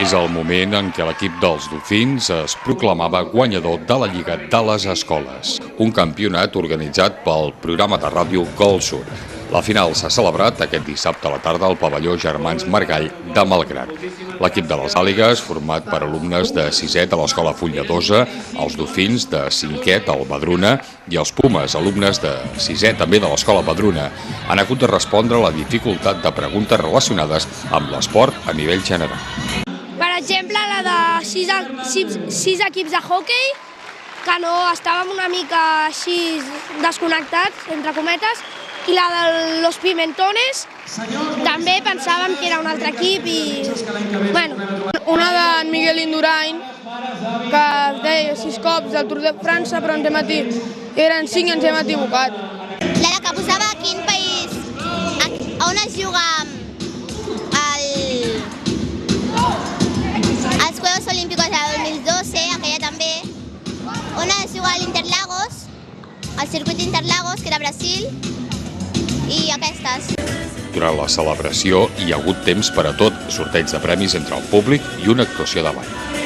És el moment en què l'equip dels Dofins es proclamava guanyador de la Lliga de les Escoles, un campionat organitzat pel programa de ràdio Gol Sur. La final s'ha celebrat aquest dissabte a la tarda al pavelló Germans Margall de Malgrat. L'equip de les Àligues, format per alumnes de 6è de l'Escola Fulladosa, els Dofins de 5è del Badruna i els Pumes, alumnes de 6è també de l'Escola Badruna, han hagut de respondre a la dificultat de preguntes relacionades amb l'esport a nivell general. Per exemple, la de 6 equips de hoquei, que no estàvem una mica així desconnectats, entre cometes, i la de los Pimentones també pensàvem que era un altre equip i... bueno. Una de Miguel Indurain, que deia 6 cops del Tour de França, però ens hem eren 5 i ens hem equivocat. La que posava a quin país, on es juga els Juegos Olímpicos de 2012, aquella també, on es juga l'Interlagos, el circuit d'Interlagos, que era Brasil, i aquestes. Durant la celebració hi ha hagut temps per a tot, sorteig de premis entre el públic i una actuació de ball.